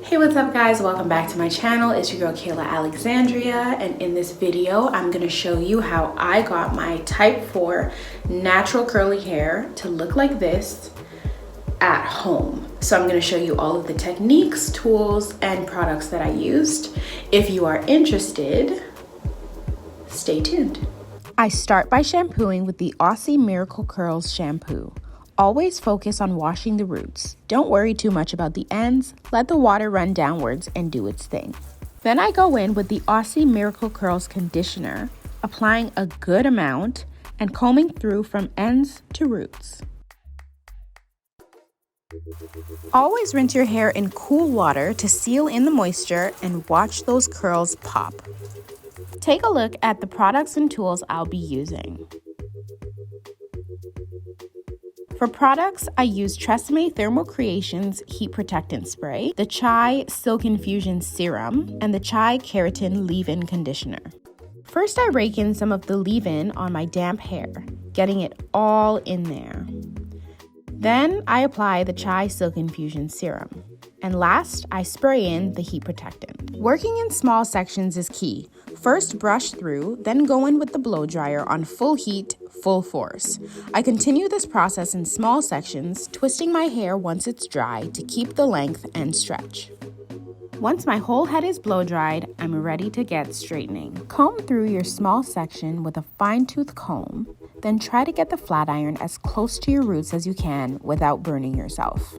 Hey, what's up guys? Welcome back to my channel. It's your girl Kayla Alexandria, and in this video I'm going to show you how I got my type 4 natural curly hair to look like this at home. So I'm going to show you all of the techniques, tools, and products that I used. If you are interested, stay tuned. I start by shampooing with the Aussie Miracle Curls shampoo. Always focus on washing the roots. Don't worry too much about the ends. Let the water run downwards and do its thing. Then I go in with the Aussie Miracle Curls conditioner, applying a good amount and combing through from ends to roots. Always rinse your hair in cool water to seal in the moisture and watch those curls pop. Take a look at the products and tools I'll be using. For products, I use Tresemme Thermal Creations Heat Protectant Spray, the Chai Silk Infusion Serum, and the Chai Keratin Leave-In Conditioner. First, I rake in some of the leave-in on my damp hair, getting it all in there. Then, I apply the Chai Silk Infusion Serum. And last, I spray in the heat protectant. Working in small sections is key. First brush through, then go in with the blow dryer on full heat, full force. I continue this process in small sections, twisting my hair once it's dry to keep the length and stretch. Once my whole head is blow dried, I'm ready to get straightening. Comb through your small section with a fine-tooth comb, then try to get the flat iron as close to your roots as you can without burning yourself.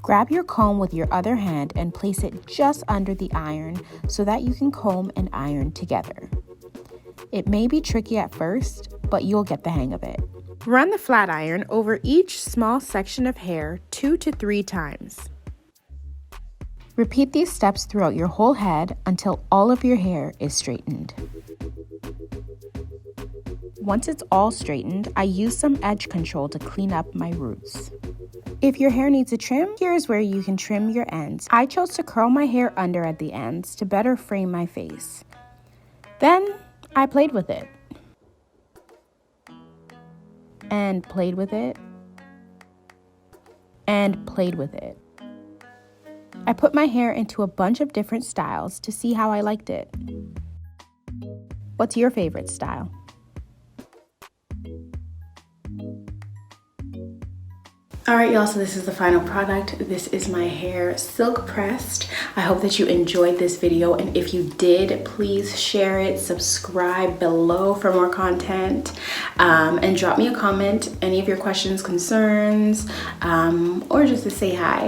Grab your comb with your other hand and place it just under the iron so that you can comb and iron together. It may be tricky at first, but you'll get the hang of it. Run the flat iron over each small section of hair 2 to 3 times. Repeat these steps throughout your whole head until all of your hair is straightened. Once it's all straightened, I use some edge control to clean up my roots. If your hair needs a trim, here's where you can trim your ends. I chose to curl my hair under at the ends to better frame my face. Then I played with it. And played with it. And played with it. I put my hair into a bunch of different styles to see how I liked it. What's your favorite style? Alright y'all, so this is the final product. This is my hair silk pressed. I hope that you enjoyed this video, and if you did, please share it, subscribe below for more content, and drop me a comment, any of your questions, concerns, or just to say hi.